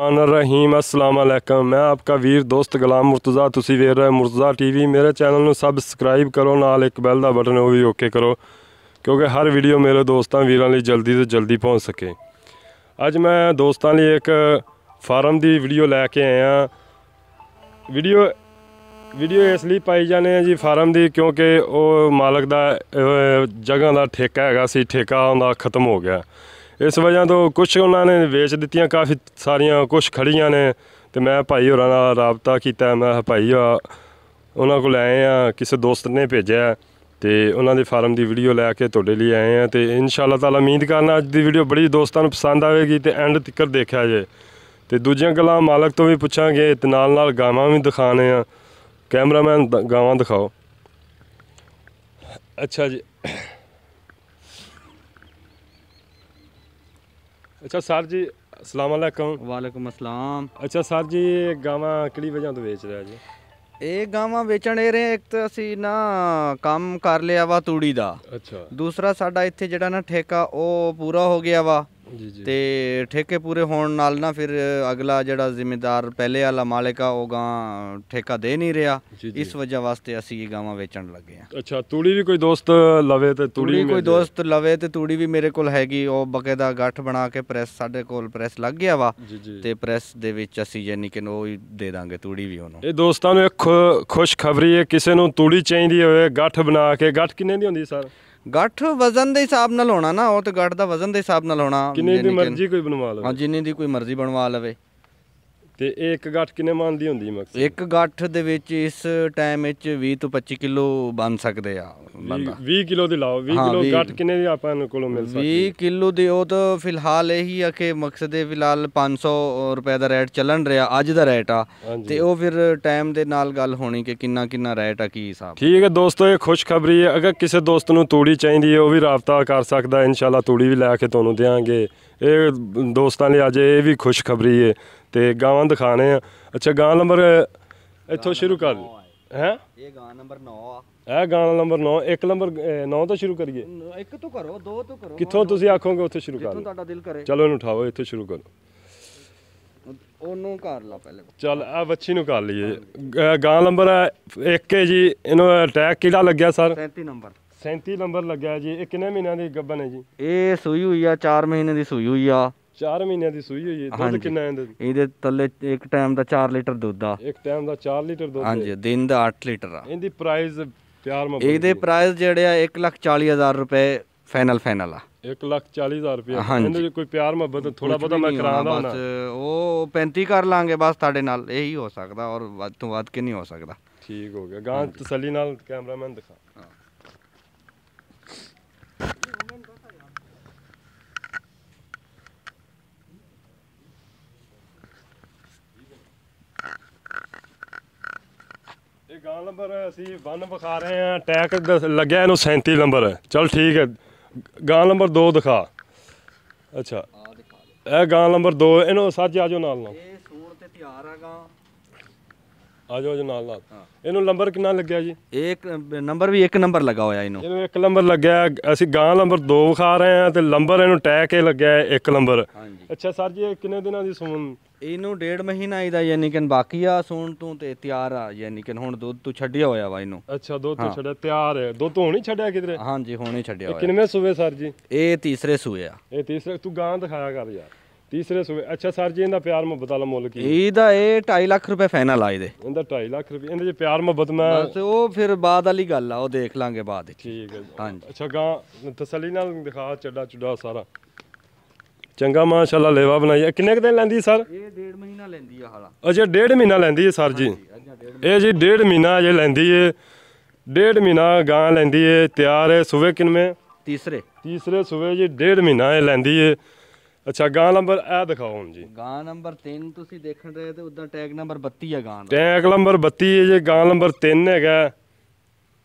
रहीम अस्सलाम वालेकुम। मैं आपका वीर दोस्त गुलाम मुर्तज़ा, तुसी वेख रहे मुर्तज़ा टीवी। मेरे चैनल में सबसक्राइब करो, नाल एक बैल का बटन वो भी ओके करो, क्योंकि हर वीडियो मेरे दोस्तों वीरों लिए जल्दी तो जल्दी पहुँच सके। अज मैं दोस्तों लिए एक फार्म की वीडियो लैके आया। वीडियो इसलिए पाई जाने जी फार्म की, क्योंकि वो मालक का जगह का ठेका हैगा सी, ठेका उनका खत्म हो गया। इस वजह तो कुछ उन्होंने वेच दित्तियां, काफ़ी सारियां कुछ खड़ियां ने। तो मैं भाई होरां नाल राबता किया, मैं भाई उन्होंने को आए हैं, किसी दोस्त ने भेजा तो उन्होंने फार्म की वीडियो लैके तुहाडे लिए आए हैं। तो इंशाअल्लाह ताला उम्मीद करना अज की वीडियो बड़ी दोस्तों पसंद आएगी तो एंड तक देखा जे। तो दूजियां गल्लां मालक तो भी पुछांगे, तो नाल गावां भी दिखाने हैं। कैमरामैन गावां दिखाओ। अच्छा जी, अच्छा सर जी, अस्सलाम वालेकुम। वालेकुम अस्सलाम। अच्छा सर जी, गावां किहड़ी वजह तो बेच रहे जी? ਇਹ ਗਾਵਾਂ ਵੇਚਣ ਇਹ ਰਹੇ, ਇੱਕ ਤਾਂ ਅਸੀਂ ਨਾ ਕੰਮ ਕਰ ਲਿਆ ਵਾ ਤੂੜੀ ਦਾ। अच्छा ਦੂਸਰਾ ਸਾਡਾ ਇੱਥੇ ਜਿਹੜਾ ਨਾ ਠੇਕਾ ਉਹ ਪੂਰਾ ਹੋ ਗਿਆ ਵਾ जी जी। ਤੇ ਠੇਕੇ ਪੂਰੇ ਹੋਣ ਨਾਲ ਨਾ ਫਿਰ ਅਗਲਾ ਜਿਹੜਾ ਜ਼ਿੰਮੇਦਾਰ ਪਹਿਲੇ ਵਾਲਾ ਮਾਲਕ ਆ ਉਹ ਗਾਂ ਠੇਕਾ ਦੇ ਨਹੀਂ ਰਿਹਾ। जी जी। ਇਸ ਵਜ੍ਹਾ ਵਾਸਤੇ ਅਸੀਂ ਇਹ ਗਾਵਾਂ ਵੇਚਣ ਲੱਗੇ ਆ। अच्छा तूड़ी भी कोई दोस्त लवे तो ਤੂੜੀ ਕੋਈ ਦੋਸਤ ਲਵੇ ਤੇ ਤੂੜੀ ਵੀ ਮੇਰੇ ਕੋਲ ਹੈਗੀ, ਉਹ ਬਕਾਇਦਾ ਗੱਠ ਬਣਾ ਕੇ ਪ੍ਰੈਸ, ਸਾਡੇ ਕੋਲ ਪ੍ਰੈਸ ਲੱਗ ਗਿਆ ਵਾ जी जी। ਤੇ ਪ੍ਰੈਸ ਦੇ ਵਿੱਚ ਅਸੀਂ ਯਾਨੀ ਕਿ ਉਹ ਹੀ ਦੇ ਦਾਂਗੇ ਤੂੜੀ ਵੀ ਉਹਨੂੰ। ਇਹ ਦੋਸਤਾਂ ਨੂੰ ਇੱਕ ਖੁਸ਼ਖਬਰੀ ਹੈ, ਕਿਸੇ ਨੂੰ ਤੂੜੀ ਚਾਹੀਦੀ ਹੋਵੇ ਗੱਠ ਬਣਾ ਕੇ। ਗੱਠ ਕਿੰਨੇ ਦੀ ਹੁੰਦੀ ਸਰ? ਗੱਠ ਵਜ਼ਨ ਦੇ ਹਿਸਾਬ ਨਾਲ ਹੋਣਾ ਨਾ, ਉਹ ਤੇ ਗੱਠ ਦਾ ਵਜ਼ਨ ਦੇ ਹਿਸਾਬ ਨਾਲ ਹੋਣਾ। ਕਿੰਨੀ ਦੀ ਮਰਜ਼ੀ ਕੋਈ ਬਣਵਾ ਲਵੇ? ਹਾਂ, ਜਿੰਨੀ ਦੀ ਕੋਈ ਮਰਜ਼ੀ ਬਣਵਾ ਲਵੇ। ਤੇ ਇਹ ਇੱਕ ਗੱਠ ਕਿੰਨੇ ਮਣ ਦੀ ਹੁੰਦੀ ਮਕਸਦ? ਇੱਕ ਗੱਠ ਦੇ ਵਿੱਚ ਇਸ ਟਾਈਮ ਵਿੱਚ 20 ਤੋਂ 25 ਕਿਲੋ ਬਣ ਸਕਦੇ ਆ ਬੰਦਾ। 20 ਕਿਲੋ ਦੀ ਲਾਓ। 20 ਕਿਲੋ ਗੱਠ ਕਿੰਨੇ ਦੀ ਆਪਾਂ ਕੋਲੋਂ ਮਿਲ ਸਕਦੀ? 20 ਕਿਲੋ ਦੀ ਉਹ ਤਾਂ ਫਿਲਹਾਲ ਇਹੀ ਆ ਕਿ ਮਕਸਦ ਹੈ, ਫਿਲਹਾਲ 500 ਰੁਪਏ ਦਾ ਰੇਟ ਚੱਲਣ ਰਿਹਾ, ਅੱਜ ਦਾ ਰੇਟ ਆ। ਤੇ ਉਹ ਫਿਰ ਟਾਈਮ ਦੇ ਨਾਲ ਗੱਲ ਹੋਣੀ ਕਿ ਕਿੰਨਾ ਕਿੰਨਾ ਰੇਟ ਆ, ਕੀ ਹਿਸਾਬ। ਠੀਕ ਹੈ ਦੋਸਤੋ, ਇਹ ਖੁਸ਼ਖਬਰੀ ਹੈ। ਅਗਰ ਕਿਸੇ ਦੋਸਤ ਨੂੰ ਤੂੜੀ ਚਾਹੀਦੀ ਹੈ ਉਹ ਵੀ ਰਾਬਤਾ ਕਰ ਸਕਦਾ। ਇਨਸ਼ਾਅੱਲਾ ਤੂੜੀ ਵੀ ਲੈ ਕੇ ਤੁਹਾਨੂੰ ਦੇਵਾਂਗੇ। ਇਹ ਦੋਸਤਾਂ ਲਈ ਅੱਜ ਇਹ ਵੀ ਖੁਸ਼ਖਬਰੀ ਹੈ। ਤੇ ਗਾਵਾਂ ਦਿਖਾਣੇ ਆ। ਅੱਛਾ, ਗਾਂ ਨੰਬਰ ਇੱਥੋਂ ਸ਼ੁਰੂ ਕਰ ਹੈ। ਇਹ ਗਾਂ ਨੰਬਰ 9 ਆ। ਇਹ ਗਾਂ ਨੰਬਰ 9। ਇੱਕ ਨੰਬਰ 9 ਤੋਂ ਸ਼ੁਰੂ ਕਰੀਏ? ਇੱਕ ਤੋਂ ਕਰੋ, ਦੋ ਤੋਂ ਕਰੋ, ਕਿੱਥੋਂ ਤੁਸੀਂ ਆਖੋਗੇ ਉੱਥੇ ਸ਼ੁਰੂ ਕਰ ਲਓ। ਤੁਹਾਡਾ ਦਿਲ ਕਰੇ। ਚਲੋ ਇਹਨੂੰ ਉਠਾਓ, ਇੱਥੇ ਸ਼ੁਰੂ ਕਰੋ। ਉਹਨੂੰ ਕਰ ਲਾ ਪਹਿਲੇ। ਚੱਲ ਆ ਵੱਛੀ ਨੂੰ ਕਰ ਲਈਏ। ਗਾਂ ਨੰਬਰ 1 ਹੈ ਜੀ। ਇਹਨੂੰ ਅਟੈਕ ਕਿਹੜਾ ਲੱਗਿਆ ਸਰ? 37 ਨੰਬਰ। 37 ਨੰਬਰ ਲੱਗਿਆ ਜੀ। ਇਹ ਕਿੰਨੇ ਮਹੀਨਿਆਂ ਦੀ ਗੱਭਣ ਹੈ ਜੀ? ਇਹ ਸੂਈ ਹੋਈ ਆ, 4 ਮਹੀਨੇ ਦੀ ਸੂਈ ਹੋਈ ਆ। 4 ਮਹੀਨਿਆਂ ਦੀ ਸੂਈ ਹੋਈ ਹੈ। ਦੁੱਧ ਕਿੰਨਾ ਇਹਦੇ? ਇਹਦੇ ਥੱਲੇ ਇੱਕ ਟਾਈਮ ਦਾ 4 ਲੀਟਰ ਦੁੱਧ ਆ। ਇੱਕ ਟਾਈਮ ਦਾ 4 ਲੀਟਰ ਦੁੱਧ? ਹਾਂਜੀ, ਦਿਨ ਦਾ 8 ਲੀਟਰ ਆ। ਇਹਦੀ ਪ੍ਰਾਈਸ ਪਿਆਰ ਮੁਹੱਬਤ? ਇਹਦੇ ਪ੍ਰਾਈਸ ਜਿਹੜੇ ਆ 1,40,000 ਰੁਪਏ ਫਾਈਨਲ ਆ। 1,40,000 ਰੁਪਏ। ਇਹਦੇ ਕੋਈ ਪਿਆਰ ਮੁਹੱਬਤ ਥੋੜਾ ਬਹੁਤਾ ਮੈਂ ਕਰਾਉਂਦਾ ਹੁੰਦਾ। ਉਹ 35 ਕਰ ਲਾਂਗੇ ਬਸ, ਤੁਹਾਡੇ ਨਾਲ ਇਹੀ ਹੋ ਸਕਦਾ, ਔਰ ਵੱਧ ਤੋਂ ਵੱਧ ਕੇ ਨਹੀਂ ਹੋ ਸਕਦਾ। ਠੀਕ ਹੋ ਗਿਆ। ਗਾਂ ਤਸੱਲੀ ਨਾਲ ਕੈਮਰਾਮੈਨ ਦਿਖਾ। ਇਹ ਗਾਂ ਨੰਬਰ ਅਸੀਂ 1 ਵਿਖਾ ਰਹੇ ਹਾਂ। ਟੈਕ ਲੱਗਿਆ ਇਹਨੂੰ 37 ਨੰਬਰ। ਚਲ ਠੀਕ ਹੈ। ਗਾਂ ਨੰਬਰ 2 ਦਿਖਾ। ਅੱਛਾ, ਇਹ ਗਾਂ ਨੰਬਰ 2। ਇਹਨੂੰ ਸੱਜ ਆ ਜਾਓ ਨਾਲ ਨਾਲ। ਇਹ ਸੂਣ ਤੇ ਤਿਆਰ ਆ ਗਾਂ। ਆ ਜਾਓ ਨਾਲ ਨਾਲ। ਇਹਨੂੰ ਨੰਬਰ ਕਿੰਨਾ ਲੱਗਿਆ ਜੀ? ਇੱਕ ਨੰਬਰ ਵੀ 1 ਨੰਬਰ ਲੱਗਾ ਹੋਇਆ ਇਹਨੂੰ। ਇਹਨੂੰ 1 ਨੰਬਰ ਲੱਗਿਆ। ਅਸੀਂ ਗਾਂ ਨੰਬਰ 2 ਵਿਖਾ ਰਹੇ ਹਾਂ ਤੇ ਨੰਬਰ ਇਹਨੂੰ ਟੈਕ ਇਹ ਲੱਗਿਆ 1 ਨੰਬਰ। ਅੱਛਾ ਸਰ ਜੀ, ਇਹ ਕਿੰਨੇ ਦਿਨਾਂ ਦੀ ਸੂਣ? ਇਹਨੂੰ 1.5 ਮਹੀਨਾ ਇਹਦਾ ਯਾਨੀ ਕਿ ਬਾਕੀ ਆ ਸੂਣ ਤੋਂ, ਤੇ ਤਿਆਰ ਆ ਯਾਨੀ ਕਿ ਹੁਣ ਦੁੱਧ ਤੋਂ ਛੱਡਿਆ ਹੋਇਆ ਵਾ ਇਹਨੂੰ। ਅੱਛਾ, ਦੁੱਧ ਤੋਂ ਛੱਡਿਆ, ਤਿਆਰ ਹੈ। ਦੁੱਧ ਤੋਂ ਨਹੀਂ ਛੱਡਿਆ ਕਿਧਰੇ? ਹਾਂਜੀ, ਹੁਣੇ ਛੱਡਿਆ ਹੋਇਆ। ਕਿੰਨੇ ਸੂਏ ਸਰ ਜੀ? ਇਹ ਤੀਸਰੇ ਸੂਏ ਆ। ਇਹ ਤੀਸਰੇ? ਤੂੰ ਗਾਂ ਦਿਖਾਇਆ ਕਰ ਯਾਰ। ਤੀਸਰੇ ਸੂਏ। ਅੱਛਾ ਸਰ ਜੀ, ਇਹਦਾ ਪਿਆਰ ਮੁਹੱਬਤ ਵਾਲਾ ਮੁੱਲ ਕੀ? ਇਹਦਾ ਇਹ 2.5 ਲੱਖ ਰੁਪਏ ਫਾਈਨਲ ਆ ਇਹਦੇ। ਇਹਦਾ 2.5 ਲੱਖ ਰੁਪਏ। ਇਹਦੇ 'ਚ ਪਿਆਰ ਮੁਹੱਬਤ ਮੈਂ ਬਸ ਉਹ ਫਿਰ ਬਾਅਦ ਵਾਲੀ ਗੱਲ ਆ, ਉਹ ਦੇਖ ਲਾਂਗੇ ਬਾਅਦ ਵਿੱਚ। ਠੀਕ ਹੈ। ਹਾਂਜੀ। ਅੱਛਾ, ਗਾਂ ਤਸੱਲੀ ਨਾਲ ਦਿਖਾ। ਚੱਡਾ ਚੁੱਡਾ ਸਾਰਾ ਚੰਗਾ ਮਾਸ਼ਾਅੱਲਾ ਲੇਵਾ ਬਣਾਈ। ਕਿੰਨੇ ਕੁ ਦਿਨ ਲੈਂਦੀ ਸਰ? ਇਹ 1.5 ਮਹੀਨਾ ਲੈਂਦੀ ਆ ਹਾਲਾ। ਅੱਛਾ, 1.5 ਮਹੀਨਾ ਲੈਂਦੀ ਹੈ ਸਰ ਜੀ। ਇਹ ਜੀ 1.5 ਮਹੀਨਾ ਅਜੇ ਲੈਂਦੀ ਹੈ। 1.5 ਮਹੀਨਾ ਗਾਂ ਲੈਂਦੀ ਹੈ। ਤਿਆਰ ਹੈ। ਸੂਏ ਕਿੰਨਵੇਂ? ਤੀਸਰੇ ਸੂਏ ਜੀ। 1.5 ਮਹੀਨਾ ਇਹ ਲੈਂਦੀ ਹੈ। ਅੱਛਾ, ਗਾਂ ਨੰਬਰ ਇਹ ਦਿਖਾਓ ਹੁਣ ਜੀ। ਗਾਂ ਨੰਬਰ 3 ਤੁਸੀਂ ਦੇਖਣ ਰਹੇ ਤੇ ਉਦਾਂ ਟੈਗ ਨੰਬਰ 32 ਆ ਗਾਂ ਦਾ। ਟੈਗ ਨੰਬਰ 32 ਹੈ ਜੀ। ਗਾਂ ਨੰਬਰ 3 ਹੈਗਾ।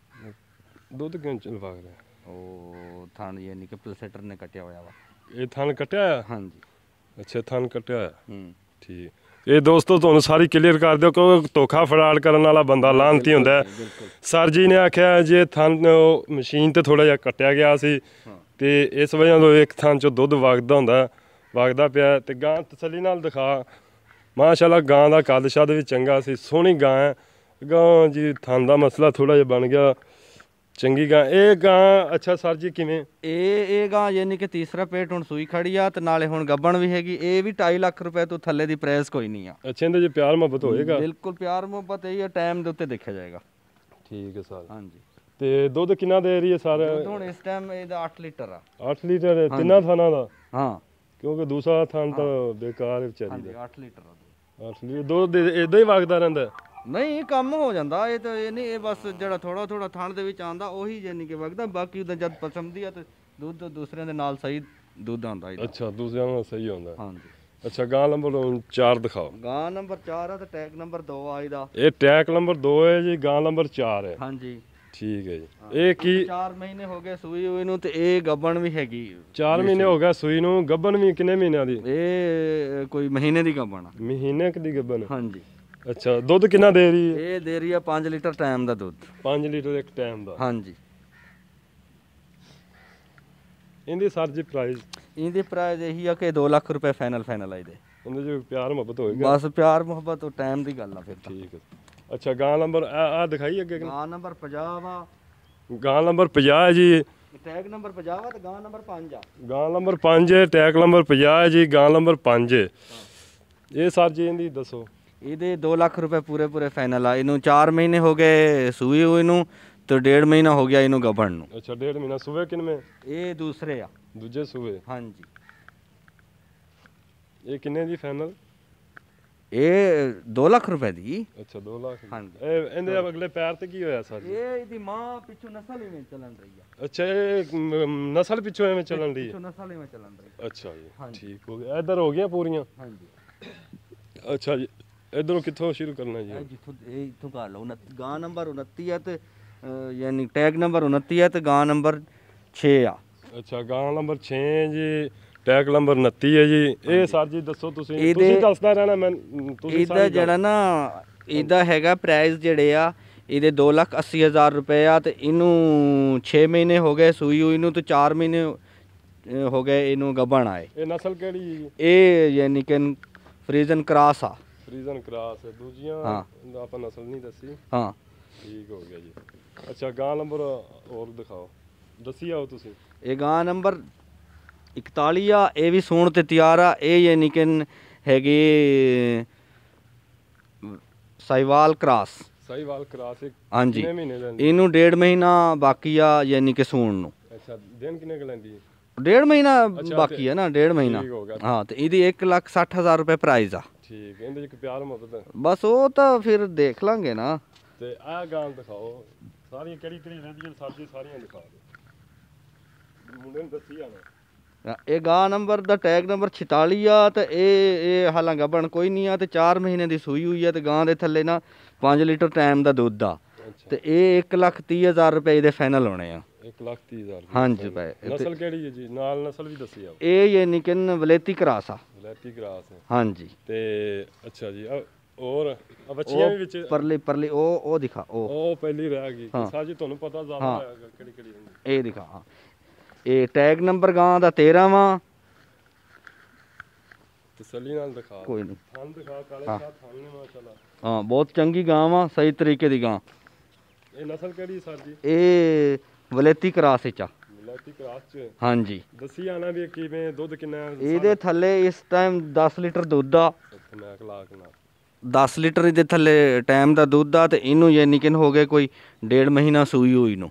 ਦੁੱਧ ਕਿਉਂ ਚਲਵਾ ਰਿਹਾ? ਉਹ ਥਣ ਯਾਨੀ ਕਿ ਪਲਸੇਟਰ ਨੇ ਕੱਟਿਆ ਹੋਇਆ ਵਾ। ਇਹ ਥਣ ਕੱਟਿਆ ਹੋਇਆ? ਹਾਂਜੀ। ਅੱਛਾ, ਥਣ ਕੱਟਿਆ ਹੋਇਆ। ਠੀਕ। ਇਹ ਦੋਸਤੋ ਤੁਹਾਨੂੰ ਸਾਰੀ ਕਲੀਅਰ ਕਰ ਦਿਓ, ਕਿਉਂਕਿ ਧੋਖਾ ਫਰਾਡ ਕਰਨ ਵਾਲਾ ਬੰਦਾ ਲਾਹਨਤੀ ਹੁੰਦਾ। ਸਰ ਜੀ ਨੇ ਆਖਿਆ ਜੇ ਥਣ ਮਸ਼ੀਨ ਤੇ ਥੋੜਾ ਜਿਹਾ ਕੱਟਿਆ ਗਿਆ ਸੀ ਤੇ ਇਸ ਵਜ੍ਹਾ ਤੋਂ ਇੱਕ ਥਣ ਚੋਂ ਦੁੱਧ ਵਗਦਾ ਪਿਆ। ਤੇ ਗਾਂ ਤਸੱਲੀ ਨਾਲ ਦਿਖਾ। ਮਾਸ਼ਾਅੱਲਾ ਗਾਂ ਦਾ ਕੱਦ ਸ਼ੱਦ ਵੀ ਚੰਗਾ ਸੀ, ਸੋਹਣੀ ਗਾਂ ਹੈ। ਗਾਂ ਜੀ ਥਣ ਦਾ ਮਸਲਾ ਥੋੜਾ ਜਿਹਾ ਬਣ ਗਿਆ, ਚੰਗੀ ਗਾਂ। ਇਹ ਗਾਂ ਅੱਛਾ ਸਰ ਜੀ ਕਿਵੇਂ? ਇਹ ਗਾਂ ਯਾਨੀ ਕਿ ਤੀਸਰਾ ਪੇਟ ਹੁਣ ਸੂਈ ਖੜੀ ਆ ਤੇ ਨਾਲੇ ਹੁਣ ਗੱਬਣ ਵੀ ਹੈਗੀ। ਇਹ ਵੀ 2.5 ਲੱਖ ਰੁਪਏ ਤੋਂ ਥੱਲੇ ਦੀ ਪ੍ਰਾਈਸ ਕੋਈ ਨਹੀਂ ਆ। ਅੱਛਾ, ਇਹਦੇ 'ਚ ਪਿਆਰ ਮੁਹੱਬਤ ਹੋਏਗਾ? ਬਿਲਕੁਲ ਪਿਆਰ ਮੁਹੱਬਤ ਇਹ ਆ, ਟਾਈਮ ਦੇ ਉੱਤੇ ਦੇਖਿਆ ਜਾਏਗਾ। ਠੀਕ ਹੈ ਸਰ। ਹਾਂਜੀ। ਤੇ ਦੁੱਧ ਕਿੰਨਾ ਦੇ ਰਹੀ ਹੈ ਸਰ? ਹੁਣ ਇਸ ਟਾਈਮ ਇਹਦਾ 8 ਲੀਟਰ ਆ। 8 ਲੀਟਰ ਤਿੰਨਾਂ ਥਾਨਾਂ ਦਾ? ਹਾਂ, ਕਿਉਂਕਿ ਦੂਸਰਾ ਥਾਨ ਤਾਂ ਬੇਕਾਰ ਹੈ ਵਿਚਾਰੀ ਹਾਂਜੀ ਦਾ। 8 ਲੀਟਰ ਆ। 8 ਲੀਟਰ ਦੁੱਧ ਇਦਾਂ ਹੀ ਵਗਦਾ ਰਹਿੰਦਾ? ਨਹੀਂ, ਕੰਮ ਹੋ ਜਾਂਦਾ ਇਹ ਤਾਂ। ਇਹ ਨਹੀਂ, ਇਹ ਬਸ ਜਿਹੜਾ ਥੋੜਾ ਥੋੜਾ ਥਣ ਦੇ ਵਿੱਚ ਆਂਦਾ ਉਹੀ ਯਾਨੀ ਕਿ ਵਗਦਾ। ਬਾਕੀ ਉਹਦਾ ਜਦ ਪਸੰਦੀ ਆ ਤੇ ਦੁੱਧ ਦੂਸਰਿਆਂ ਦੇ ਨਾਲ ਸਹੀ ਦੁੱਧ ਆਉਂਦਾ ਇਹਦਾ। ਅੱਛਾ, ਦੂਸਰਿਆਂ ਨਾਲ ਸਹੀ ਹੁੰਦਾ। ਹਾਂਜੀ। ਅੱਛਾ, ਗਾਂ ਨੰਬਰ 4 ਦਿਖਾਓ। ਗਾਂ ਨੰਬਰ 4 ਆ ਤੇ ਟੈਗ ਨੰਬਰ 2 ਆ ਇਹਦਾ। ਇਹ ਟੈਗ ਨੰਬਰ 2 ਹੈ ਜੀ, ਗਾਂ ਨੰਬਰ 4 ਹੈ। ਹਾਂਜੀ। ਠੀਕ ਹੈ ਜੀ। ਇਹ ਕੀ 4 ਮਹੀਨੇ ਹੋ ਗਏ ਸੂਈ ਹੋਈ ਨੂੰ ਤੇ ਇਹ ਗੱਬਣ ਵੀ ਹੈਗੀ। 4 ਮਹੀਨੇ ਹੋ ਗਏ ਸੂਈ ਨੂੰ, ਗੱਬਣ ਵੀ ਕਿੰਨੇ ਮਹੀਨਿਆਂ ਦੀ? ਇਹ ਕੋਈ ਮਹੀਨੇ ਦੀ ਗੱਬਣ ਆ। ਮਹੀਨੇ ਕੁ ਦੀ ਗੱਬਣ? ਹਾਂਜੀ। ਅੱਛਾ, ਦੁੱਧ ਕਿੰਨਾ ਦੇ ਰਹੀ ਹੈ? ਇਹ ਦੇ ਰਹੀ ਆ 5 ਲੀਟਰ ਟਾਈਮ ਦਾ ਦੁੱਧ। 5 ਲੀਟਰ ਇੱਕ ਟਾਈਮ ਦਾ? ਹਾਂਜੀ। ਇਹਦੀ ਸਰ ਜੀ ਪ੍ਰਾਈਸ? ਇਹਦੀ ਪ੍ਰਾਈਸ ਇਹੀ ਆ ਕਿ 2 ਲੱਖ ਰੁਪਏ ਫਾਈਨਲ ਆ ਇਹਦੇ। ਉਹਦੇ 'ਚ ਪਿਆਰ ਮੁਹੱਬਤ ਹੋਏਗਾ? ਬਸ ਪਿਆਰ ਮੁਹੱਬਤ ਉਹ ਟਾਈਮ ਦੀ ਗੱਲ ਆ ਫਿਰ ਤਾਂ। ਠੀਕ ਹੈ। ਅੱਛਾ, ਗਾਂ ਨੰਬਰ ਆ ਦਿਖਾਈ ਅੱਗੇ? ਗਾਂ ਨੰਬਰ 50 ਆ। ਗਾਂ ਨੰਬਰ 50 ਹੈ ਜੀ। ਟੈਗ ਨੰਬਰ 50 ਆ ਤੇ ਗਾਂ ਨੰਬਰ 5 ਆ। ਗਾਂ ਨੰਬਰ 5 ਹੈ, ਟੈਗ ਨੰਬਰ 50 ਹੈ ਜੀ, ਗਾਂ ਨੰਬਰ 5 ਹੈ। ਇਹ ਸਰ ਜੀ ਇਹਦੀ ਦੱਸੋ। ਇਹਦੇ 2 ਲੱਖ ਰੁਪਏ ਪੂਰੇ ਫਾਈਨਲ ਆ। ਇਹਨੂੰ 4 ਮਹੀਨੇ ਹੋ ਗਏ ਸੂਈ ਹੋਈ ਨੂੰ ਤੇ 1.5 ਮਹੀਨਾ ਹੋ ਗਿਆ ਇਹਨੂੰ ਗੱਭਣ ਨੂੰ। ਅੱਛਾ, 1.5 ਮਹੀਨਾ। ਸੂਏ ਕਿੰਨੇ? ਇਹ ਦੂਸਰੇ ਆ। ਦੂਜੇ ਸੂਏ? ਹਾਂਜੀ। ਇਹ ਕਿੰਨੇ ਦੀ ਫਾਈਨਲ? ਇਹ 2 ਲੱਖ ਰੁਪਏ ਦੀ। ਅੱਛਾ, 2 ਲੱਖ। ਹਾਂਜੀ। ਇਹਦੇ ਅਗਲੇ ਪੈਰ ਤੇ ਕੀ ਹੋਇਆ ਸਰ ਜੀ? ਇਹ ਇਹਦੀ ਮਾਂ ਪਿੱਛੋਂ ਨਸਲ ਇਵੇਂ ਚੱਲਣ ਰਹੀ ਆ। ਅੱਛਾ, ਇਹ ਨਸਲ ਪਿੱਛੋਂ ਐਵੇਂ ਚੱਲਣ ਦੀ ਹੈ? ਪਿੱਛੋਂ ਨਸਲ ਇਵੇਂ ਚੱਲਣ ਰਹੀ। ਅੱਛਾ ਜੀ, ਠੀਕ ਹੋ ਗਿਆ। ਇੱਧਰ ਹੋ ਗਈਆਂ ਪੂਰੀਆਂ? ਹਾਂਜੀ। ਅੱਛਾ ਜੀ, ਇੱਧਰੋਂ ਕਿੱਥੋਂ ਸ਼ੁਰੂ ਕਰਨਾ ਜੀ? ਜਿੱਥੋਂ ਇਹ ਇੱਥੋਂ ਕਰ ਲਓ। ਗਾਂ ਨੰਬਰ 29 ਆ ਤੇ ਯਾਨੀ ਟੈਗ ਨੰਬਰ 29 ਆ ਤੇ ਗਾਂ ਨੰਬਰ 6 ਆ। ਅੱਛਾ, ਗਾਂ ਨੰਬਰ 6 ਜੀ, ਟੈਗ ਨੰਬਰ 29 ਹੈ ਜੀ। ਇਹ ਸਰ ਜੀ ਦੱਸੋ, ਤੁਸੀਂ ਦੱਸਦਾ ਰਹਿਣਾ ਮੈਂ। ਇਹਦਾ ਜਿਹੜਾ ਨਾ ਇਹਦਾ ਹੈਗਾ ਪ੍ਰਾਈਸ ਜਿਹੜੇ ਆ ਇਹਦੇ 2,80,000 ਰੁਪਏ ਆ ਤੇ ਇਹਨੂੰ 6 ਮਹੀਨੇ ਹੋ ਗਏ ਸੂਈ ਹੋਈ ਨੂੰ ਤੇ 4 ਮਹੀਨੇ ਹੋ ਗਏ ਇਹਨੂੰ ਗੱਭਣ ਆਏ। ਇਹ ਨਸਲ ਕਿਹੜੀ ਜੀ? ਇਹ ਯਾਨੀ ਕਿ ਫਰੀਜ਼ਨ ਕ੍ਰਾਸ ਆ। ਫਰੀਜ਼ਨ ਕ੍ਰਾਸ ਹੈ। ਦੂਜੀਆਂ ਆਪਾਂ ਨਸਲ ਨਹੀਂ ਦੱਸੀ। ਹਾਂ, ਠੀਕ ਹੋ ਗਿਆ ਜੀ। ਅੱਛਾ, ਗਾਂ ਨੰਬਰ ਹੋਰ ਦਿਖਾਓ, ਦੱਸੀ ਆਓ ਤੁਸੀਂ। ਇਹ ਗਾਂ ਨੰਬਰ 41 ਆ। ਇਹ ਵੀ ਸੂਣ ਤੇ ਤਿਆਰ ਆ। ਇਹ ਯਾਨੀ ਕਿ ਹੈਗੀ ਸਾਈਵਾਲ ਕ੍ਰਾਸ। ਸਾਈਵਾਲ ਕ੍ਰਾਸ? ਹਾਂਜੀ। ਕਿੰਨੇ ਮਹੀਨੇ ਲੈਂਦੀ? ਇਹਨੂੰ 1.5 ਮਹੀਨਾ ਬਾਕੀ ਆ ਯਾਨੀ ਕਿ ਸੂਣ ਨੂੰ। ਅੱਛਾ, ਦਿਨ ਕਿੰਨੇ ਕੁ ਲੈਂਦੀ? 1.5 ਮਹੀਨਾ ਬਾਕੀ ਆ ਨਾ, 1.5 ਮਹੀਨਾ। ਠੀਕ ਹੋ ਗਿਆ। ਹਾਂ, ਤੇ ਇਹਦੀ 1,60,000 ਰੁਪਏ ਪ੍ਰਾਈਸ ਆ। ਠੀਕ। ਇਹਦੇ 'ਚ ਪਿਆਰ ਮੁਹੱਬਤ? ਬਸ ਉਹ ਤਾਂ ਫਿਰ ਦੇਖ ਲਾਂਗੇ ਨਾ। ਤੇ ਆਹ ਗਾਂ ਦਿਖਾਓ, ਸਾਰੀਆਂ ਕਿਹੜੀ ਰਹਿੰਦੀਆਂ ਸਬਜ਼ੀ ਸਾਰੀਆਂ ਦਿਖਾ ਦਿਓ, ਮੁੰਡੇ ਨੂੰ ਦੱਸੀ ਆਣਾ। ਇਹ ਗਾਂ ਨੰਬਰ ਦਾ ਟੈਗ ਨੰਬਰ 46 ਆ ਤੇ ਇਹ ਹਾਲਾਂ ਗੱਭਣ ਕੋਈ ਨਹੀਂ ਆ ਤੇ 4 ਮਹੀਨੇ ਦੀ ਸੂਈ ਹੋਈ ਆ ਤੇ ਗਾਂ ਦੇ ਥੱਲੇ ਨਾ 5 ਲੀਟਰ ਟਾਈਮ ਦਾ ਦੁੱਧ ਆ। ਤੇ ਇਹ 1,30,000 ਰੁਪਏ ਇਹਦੇ ਫਾਈਨਲ ਹੋਣੇ ਆ। 1,30,000? ਹਾਂਜੀ ਭਾਈ। ਨਸਲ ਕਿਹੜੀ ਹੈ ਜੀ? ਨਾਲ ਨਸਲ ਵੀ ਦੱਸੀ ਆਓ। ਇਹ ਯਾਨੀ ਕਿ ਵਲੇਤੀ ਕ੍ਰਾਸ ਆ। ਵਲੇਤੀ ਕ੍ਰਾਸ ਹੈ? ਹਾਂਜੀ। ਤੇ ਅੱਛਾ ਜੀ, ਹੋਰ ਬੱਚੀਆਂ ਵੀ ਵਿੱਚ? ਪਰਲੀ ਉਹ ਦਿਖਾ। ਉਹ ਪਹਿਲੀ ਰਹਿ ਗਈ ਸਰ ਜੀ, ਤੁਹਾਨੂੰ ਪਤਾ ਜ਼ਿਆਦਾ ਹੋਏਗਾ ਕਿਹੜੀ ਹੁੰਦੀ। ਇਹ ਦਿਖਾ। ਇਹ ਟੈਗ ਨੰਬਰ ਗਾਂ ਦਾ 13 ਵਾ। ਤਸੱਲੀ ਨਾਲ ਦਿਖਾ। ਕੋਈ ਨਹੀਂ। ਥਣ ਦਿਖਾ, ਕਾਲੇ ਸ਼ਾਹ ਥਣ ਨੇ ਮਾਸ਼ਾਅੱਲਾ। ਹਾਂ, ਬਹੁਤ ਚੰਗੀ ਗਾਂ ਵਾ, ਸਹੀ ਤਰੀਕੇ ਦੀ ਗਾਂ। ਇਹ ਨਸਲ ਕਿਹੜੀ ਸਰ ਜੀ? ਇਹ ਵਲੇਤੀ ਕ੍ਰਾਸ ਵਿੱਚ ਆ। ਵਲੇਤੀ ਕ੍ਰਾਸ ਚ? ਹਾਂਜੀ। ਦੱਸੀ ਆਣਾ ਵੀ ਕਿਵੇਂ ਦੁੱਧ ਕਿੰਨਾ? ਇਹਦੇ ਥੱਲੇ ਇਸ ਟਾਈਮ 10 ਲੀਟਰ ਦੁੱਧ ਆ। ਮੈਂ ਕਲਾਕ ਨਾਲ 10 ਲੀਟਰ ਇਹਦੇ ਥੱਲੇ ਟਾਈਮ ਦਾ ਦੁੱਧ ਆ ਤੇ ਇਹਨੂੰ ਯਾਨੀ ਕਿ ਹੋ ਗਏ ਕੋਈ 1.5 ਮਹੀਨਾ ਸੂਈ ਹੋਈ ਨੂੰ।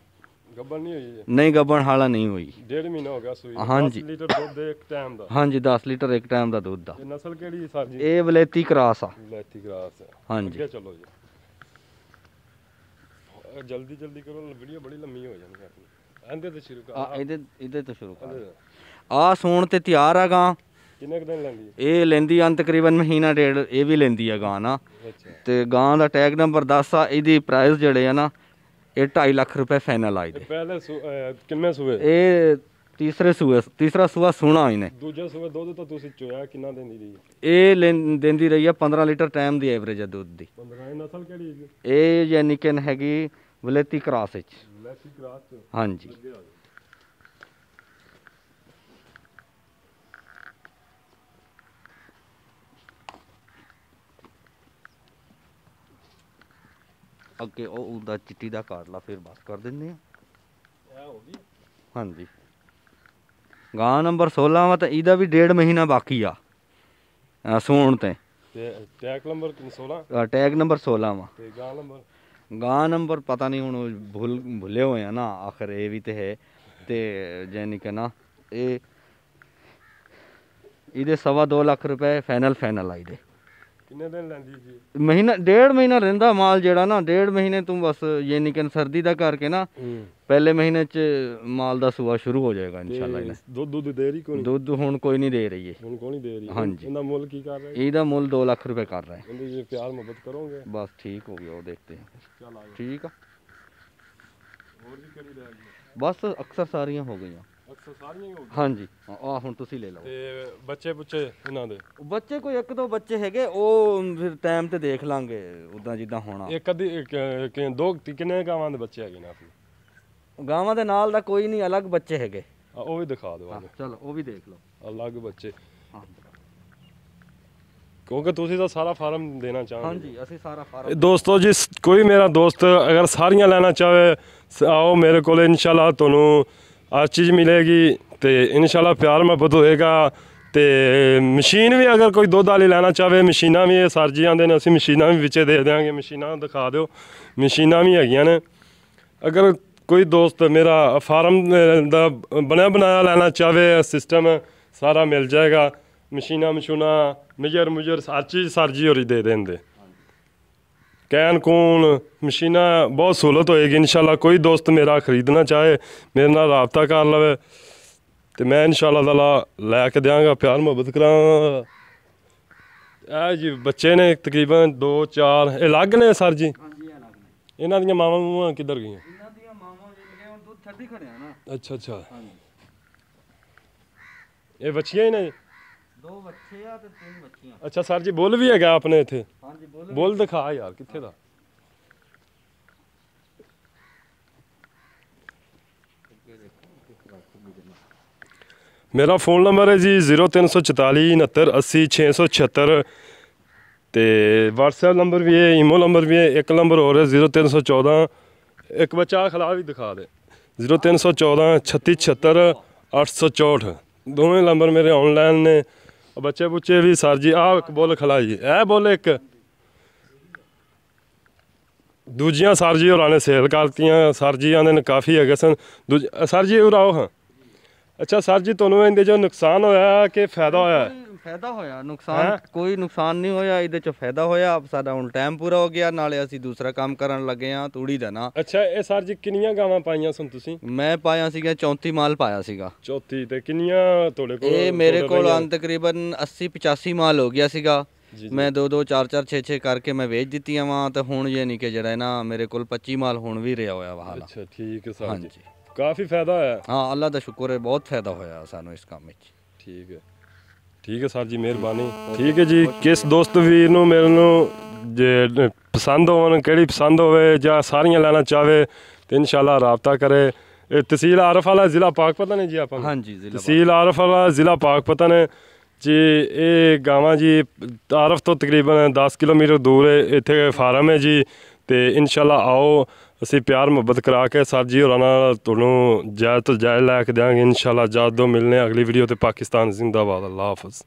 ਗੱਭਣ ਨਹੀਂ ਹੋਈ? ਨਹੀਂ, ਗੱਭਣ ਹਾਲਾ ਨਹੀਂ ਹੋਈ। 1.5 ਮਹੀਨਾ ਹੋ ਗਿਆ ਸੂਈ? ਹਾਂਜੀ। 10 ਲੀਟਰ ਦੁੱਧ ਇੱਕ ਟਾਈਮ ਦਾ? ਹਾਂਜੀ, 10 ਲੀਟਰ ਇੱਕ ਟਾਈਮ ਦਾ ਦੁੱਧ ਆ। ਇਹ ਨਸਲ ਕਿਹੜੀ ਸਰ ਜੀ? ਇਹ ਵਲੇਤੀ ਕ੍ਰਾਸ ਆ। ਵਲੇਤੀ ਕ੍ਰਾਸ ਹੈ? ਹਾਂਜੀ। ਅੱਗੇ ਚਲੋ ਜੀ, ਜਲਦੀ ਕਰੋ, ਵੀਡੀਓ ਬੜੀ ਲੰਮੀ ਹੋ ਜਾਣੀ ਆਪਣੀ। ਇਹਦੇ ਤੋਂ ਸ਼ੁਰੂ ਕਰ। ਇਹਦੇ ਤੋਂ ਸ਼ੁਰੂ ਕਰ। ਆ ਸੂਣ ਤੇ ਤਿਆਰ ਆ ਗਾਂ। ਕਿੰਨੇ ਕੁ ਦਿਨ ਲੈਂਦੀ? ਇਹ ਲੈਂਦੀ ਆ ਤਕਰੀਬਨ ਮਹੀਨਾ ਡੇਢ। ਇਹ ਵੀ ਲੈਂਦੀ ਆ ਗਾਂ ਨਾ। ਤੇ ਗਾਂ ਦਾ ਟੈਗ ਨੰਬਰ 10 ਆ। ਇਹਦੀ ਪ੍ਰਾਈਸ ਜਿਹੜੇ ਆ ਨਾ ਇਹ 2.5 ਲੱਖ ਰੁਪਏ ਫਾਈਨਲ ਆ ਇਹਦੇ। ਪਹਿਲੇ ਕਿੰਨੇ ਸੂਏ? ਇਹ ਤੀਸਰਾ ਸੂਆ ਸੂਣਾ ਇਹਨੇ। ਦੂਜਾ ਸੂਆ ਦੁੱਧ ਤਾਂ ਤੁਸੀਂ ਚੋਇਆ ਕਿੰਨਾ ਦਿੰਦੀ ਰਹੀ? ਇਹ ਦਿੰਦੀ ਰਹੀ ਆ 15 ਲੀਟਰ ਟਾਈਮ ਦੀ ਐਵਰੇਜ ਆ ਦੁੱਧ ਦੀ। 15? ਇਹ ਨਸਲ ਕਿਹੜੀ ਹੈ? ਇਹ ਯਾਨੀ ਕਿ ਹੈਗੀ ਵਲੇਤੀ ਕ੍ਰਾਸ ਵਿੱਚ। ਵਲੇਤੀ ਕ੍ਰਾਸ ਚ? ਹਾਂਜੀ। ਅੱਗੇ ਉਹ ਉਹਦਾ ਚਿੱਟੀ ਦਾ ਕਾਟ ਲਾ, ਫਿਰ ਬਸ ਕਰ ਦਿੰਦੇ ਆ। ਹਾਂਜੀ ਗਾਂ ਨੰਬਰ 16 ਵਾ, ਤੇ ਇਹਦਾ ਵੀ 1.5 ਮਹੀਨਾ ਬਾਕੀ ਆ ਸੂਣ ਤੇ ਟੈਗ ਨੰਬਰ 16 ਟੈਗ ਨੰਬਰ 16 ਵਾ। ਤੇ ਗਾਂ ਨੰਬਰ ਪਤਾ ਨਹੀਂ ਹੁਣ ਭੁੱਲੇ ਹੋਏ ਆ ਨਾ, ਆਖਰ ਇਹ ਵੀ ਤੇ ਹੈ। ਤੇ ਜਾਨੀ ਕਿ ਨਾ ਇਹ ਇਹਦੇ 2.25 ਲੱਖ ਰੁਪਏ ਫਾਈਨਲ ਆਈ ਦੇ। ਕਿੰਨੇ ਦਿਨ ਲੈਂਦੀ ਜੀ? ਮਹੀਨਾ 1.5 ਮਹੀਨਾ ਰਹਿੰਦਾ ਮਾਲ ਜਿਹੜਾ ਨਾ, 1.5 ਮਹੀਨੇ ਤੂੰ ਬਸ ਯਾਨੀ ਕਿ ਸਰਦੀ ਦਾ ਕਰਕੇ ਨਾ ਪਹਿਲੇ ਮਹੀਨੇ ਚ ਮਾਲ ਦਾ ਸੂਆ ਸ਼ੁਰੂ ਹੋ ਜਾਏਗਾ ਇਨਸ਼ਾਅੱਲਾ। ਦੁੱਧ ਦੇ ਰਹੀ ਕੋਈ? ਦੁੱਧ ਹੁਣ ਕੋਈ ਨਹੀਂ ਦੇ ਰਹੀ ਹੈ। ਹੁਣ ਕੋਈ ਨਹੀਂ ਦੇ ਰਹੀ? ਹਾਂਜੀ। ਇਹਦਾ ਮੁੱਲ ਕੀ ਕਰ ਰਿਹਾ? ਇਹਦਾ ਮੁੱਲ 2 ਲੱਖ ਰੁਪਏ ਕਰ रहा है। ਇਹਦੇ ਜੇ ਪਿਆਰ ਮੁਹੱਬਤ ਕਰੋਗੇ बस ठीक हो गया, वो देखते हैं। ਚੱਲ ਆ ਜਾ। ठीक है ਹੋਰ ਵੀ ਕਿਹੜੀ ਲੈ ਗਈ? बस अक्सर सारियां हो गई। ਅਕਸਰ ਸਾਰੀਆਂ ਹੀ ਹੋ ਗਈਆਂ। हाँ जी आ हुण तुसी ले लो। ਤੇ ਬੱਚੇ ਪੁੱਛੇ ਇਹਨਾਂ ਦੇ? ਬੱਚੇ ਕੋਈ ਇੱਕ ਦੋ ਬੱਚੇ ਹੈਗੇ, ਉਹ ਫਿਰ ਟਾਈਮ ਤੇ ਦੇਖ ਲਾਂਗੇ ਉਦਾਂ ਜਿੱਦਾਂ ਹੋਣਾ। ਇੱਕ ਅੱਧੀ ਦੋ ਕਿੰਨੇ ਗਾਵਾਂ ਦੇ ਬੱਚੇ ਹੈਗੇ ਨੇ ਆਪਣੇ? ਗਾਵਾਂ ਦੇ ਨਾਲ ਦਾ ਕੋਈ ਨਹੀਂ, ਅਲੱਗ ਬੱਚੇ ਹੈਗੇ। ਉਹ ਵੀ ਦਿਖਾ ਦਿਓ। ਚਲੋ ਉਹ ਵੀ ਦੇਖ ਲਓ ਅਲੱਗ ਬੱਚੇ, ਹਾਂ। ਕਿਉਂਕਿ ਤੁਸੀਂ ਤਾਂ ਸਾਰਾ ਫਾਰਮ ਦੇਣਾ ਚਾਹੁੰਦੇ। ਹਾਂਜੀ ਅਸੀਂ ਸਾਰਾ ਫਾਰਮ। ਦੋਸਤੋ ਜੀ, ਕੋਈ ਮੇਰਾ ਦੋਸਤ ਅਗਰ ਸਾਰੀਆਂ ਲੈਣਾ ਚਾਹੇ ਆਓ ਮੇਰੇ ਕੋਲ, ਇਨਸ਼ਾਅੱਲਾ ਤੁਹਾਨੂੰ ਹਰ ਚੀਜ਼ ਮਿਲੇਗੀ ਤੇ ਇਨਸ਼ਾਅੱਲਾ ਪਿਆਰ ਮੁਹੱਬਤ ਹੋਏਗਾ। ਤੇ ਮਸ਼ੀਨ ਵੀ ਅਗਰ ਕੋਈ ਦੁੱਧ ਵਾਲੀ ਲੈਣਾ ਚਾਹੇ, ਮਸ਼ੀਨਾਂ ਵੀ ਇਹ ਸਰ ਜੀ ਆਉਂਦੇ ਨੇ, ਅਸੀਂ ਮਸ਼ੀਨਾਂ ਵੀ ਵਿੱਚੇ ਦੇ ਦਿਆਂਗੇ। ਮਸ਼ੀਨਾਂ ਦਿਖਾ ਦਿਓ, ਮਸ਼ੀਨਾਂ ਵੀ ਹੈਗੀਆਂ ਨੇ। ਅਗਰ ਕੋਈ ਦੋਸਤ ਮੇਰਾ ਫਾਰਮ ਦਾ ਬਣਿਆ ਬਣਾਇਆ ਲੈਣਾ ਚਾਹੇ, ਸਿਸਟਮ ਸਾਰਾ ਮਿਲ ਜਾਏਗਾ। ਮਸ਼ੀਨਾਂ ਮਸ਼ੂਨਾਂ ਮੇਜਰ ਹਰ ਚੀਜ਼ ਸਰ ਜੀ ਹੋਰੀ ਦੇ ਦਿੰਦੇ। ਕੈਨ ਕੂਨ ਮਸ਼ੀਨਾਂ ਬਹੁਤ ਸਹੂਲਤ ਹੋਏਗੀ ਇਨਸ਼ਾਅੱਲਾ। ਕੋਈ ਦੋਸਤ ਮੇਰਾ ਖਰੀਦਣਾ ਚਾਹੇ ਮੇਰੇ ਨਾਲ ਰਾਬਤਾ ਕਰ ਲਵੇ ਤੇ ਮੈਂ ਇਨਸ਼ਾਅੱਲਾ ਤਾਲਾ ਲੈ ਕੇ ਦਿਆਂਗਾ, ਪਿਆਰ ਮੁਹੱਬਤ ਕਰਾਂਗਾ। ਇਹ ਜੀ ਬੱਚੇ ਨੇ ਤਕਰੀਬਨ 2-4 ਇਹ ਅਲੱਗ ਨੇ ਸਰ ਜੀ? ਹਾਂਜੀ ਅਲੱਗ ਨੇ। ਇਹਨਾਂ ਦੀਆਂ ਮਾਵਾਂ ਮੂਵਾਂ ਕਿੱਧਰ ਗਈਆਂ? ਇਹਨਾਂ ਦੀਆਂ ਮਾਵਾਂ ਜਿਹੜੇ ਹੁਣ ਦੁੱਧ ਛੱਡੀ ਖੜਿਆ ਨਾ। ਅੱਛਾ ਹਾਂਜੀ ਇਹ ਬੱਚੀਆਂ ਹੀ ਨੇ? 2 ਬੱਚੇ ਆ ਤੇ 3 ਬੱਚੀਆਂ। ਅੱਛਾ ਸਰ ਜੀ, ਬੁੱਲ ਵੀ ਹੈਗਾ ਆਪਣੇ ਇੱਥੇ? ਹਾਂਜੀ ਬੁੱਲ ਦਿਖਾ ਯਾਰ, ਕਿੱਥੇ ਦਾ? ਮੇਰਾ फ़ोन नंबर है जी 0344 69 80 676 ਤੇ WhatsApp ਨੰਬਰ ਵੀ ਹੈ, ਈਮੋ ਨੰਬਰ ਵੀ ਹੈ। ਇੱਕ ਨੰਬਰ ਹੋਰ ਹੈ 0314 ਇੱਕ ਬੱਚਾ ਖਿਲਾ ਵੀ ਦਿਖਾ ਦੇ 0314 36 76 864। ਦੋਵੇਂ ਨੰਬਰ ਮੇਰੇ ਆਨਲਾਈਨ ਨੇ। ਬੱਚੇ ਬੁੱਚੇ ਵੀ ਸਰ ਜੀ ਆਹ ਇੱਕ ਬੁੱਲ ਖਿਲਾਈ, ਇਹ ਬੁੱਲ ਇੱਕ ਦੂਜੀਆਂ ਸਰ ਜੀ ਹੋਰਾਂ ਨੇ ਸੇਲ ਕਰਤੀਆਂ। ਸਰ ਜੀ ਆਂਦੇ ਨੇ ਕਾਫੀ ਹੈਗੇ ਸਨ ਸਰ ਜੀ ਉਰਾਓ। ਹਾਂ ਅੱਛਾ ਸਰ ਜੀ, ਤੁਹਾਨੂੰ ਇਹਦੇ 'ਚ ਨੁਕਸਾਨ ਹੋਇਆ ਕਿ ਫਾਇਦਾ ਹੋਇਆ? ਫਾਇਦਾ ਹੋਇਆ, ਨੁਕਸਾਨ ਕੋਈ ਨੁਕਸਾਨ ਨਹੀਂ ਹੋਇਆ। ਇਹਦੇ 'ਚ ਫਾਇਦਾ ਹੋਇਆ, ਸਾਡਾ ਹੁਣ ਟਾਈਮ ਪੂਰਾ ਹੋ ਗਿਆ, ਨਾਲੇ ਅਸੀਂ ਦੂਸਰਾ ਕੰਮ ਕਰਨ ਲੱਗੇ ਹਾਂ ਤੂੜੀ ਦਾ ਨਾ। ਅੱਛਾ ਇਹ ਸਰ ਜੀ ਕਿੰਨੀਆਂ ਗਾਵਾਂ ਪਾਈਆਂ ਸਨ ਤੁਸੀਂ? ਮੈਂ ਪਾਇਆ ਸੀਗਾ 34 ਮਾਲ ਪਾਇਆ ਸੀਗਾ। 34 ਤੇ ਕਿੰਨੀਆਂ ਤੁਹਾਡੇ ਕੋਲ? ਇਹ ਮੇਰੇ ਕੋਲ ਤਕਰੀਬਨ 80-85 ਮਾਲ ਹੋ ਗਿਆ ਸੀਗਾ। ਮੈਂ 2-2 4-4 6-6 ਕਰਕੇ ਮੈਂ ਵੇਚ ਦਿੱਤੀਆਂ ਵਾਂ। ਤੇ ਹੁਣ ਇਹ ਨਹੀਂ ਕਿ ਜਿਹੜਾ ਨਾ ਮੇਰੇ ਕੋਲ 25 ਮਾਲ ਹੁਣ ਵੀ ਰਿਹਾ ਹੋਇਆ ਵਾ। ਅੱਛਾ ਠੀਕ ਹੈ ਸਰ ਜੀ, ਹਾਂਜੀ ਕਾਫੀ ਫਾਇਦਾ ਹੋਇਆ। ਹਾਂ ਅੱਲਾ ਦਾ ਸ਼ੁਕਰ ਹੈ, ਬਹੁਤ ਫਾਇਦਾ ਹੋਇਆ ਸਾਨੂੰ ਇਸ ਕੰਮ ਵਿੱਚ। ਠੀਕ ਹੈ ਸਰ ਜੀ, ਮਿਹਰਬਾਨੀ। ਠੀਕ ਹੈ ਜੀ, ਕਿਸ ਦੋਸਤ ਵੀਰ ਨੂੰ ਮੇਰੇ ਨੂੰ ਜੇ ਪਸੰਦ ਹੋਣ, ਕਿਹੜੀ ਪਸੰਦ ਹੋਵੇ ਜਾਂ ਸਾਰੀਆਂ ਲੈਣਾ ਚਾਹੇ ਤੇ ਇਨਸ਼ਾਅੱਲਾ ਰਾਬਤਾ ਕਰੇ। ਇਹ ਤਹਿਸੀਲ ਆਰਫ ਵਾਲਾ ਜ਼ਿਲ੍ਹਾ ਪਾਕਪਤਨ ਹੈ ਜੀ ਆਪਾਂ? ਹਾਂਜੀ ਤਹਿਸੀਲ ਆਰਫ ਵਾਲਾ ਜ਼ਿਲ੍ਹਾ ਪਾਕਪਤਨ ਹੈ ਜੀ। ਇਹ ਗਾਵਾਂ ਜੀ ਆਰਫ ਤੋਂ ਤਕਰੀਬਨ 10 ਕਿਲੋਮੀਟਰ ਦੂਰ ਹੈ, ਇੱਥੇ ਫਾਰਮ ਹੈ ਜੀ। ਤੇ ਇਨਸ਼ਾਅੱਲਾ ਆਓ, ਅਸੀਂ ਪਿਆਰ ਮੁਹੱਬਤ ਕਰਾ ਕੇ ਸਰ ਜੀ ਹੋਰਾਂ ਨਾਲ ਤੁਹਾਨੂੰ ਜਾਇਜ਼ ਤੋਂ ਜਾਇਜ਼ ਲੈ ਕੇ ਦਿਆਂਗੇ ਇਨਸ਼ਾਅੱਲਾ। ਜਦ ਤੋਂ ਮਿਲਨੇ ਅਗਲੀ ਵੀਡੀਓ ਤੇ। ਪਾਕਿਸਤਾਨ ਜ਼ਿੰਦਾਬਾਦ। ਅੱਲਾ ਹਾਫਿਜ਼।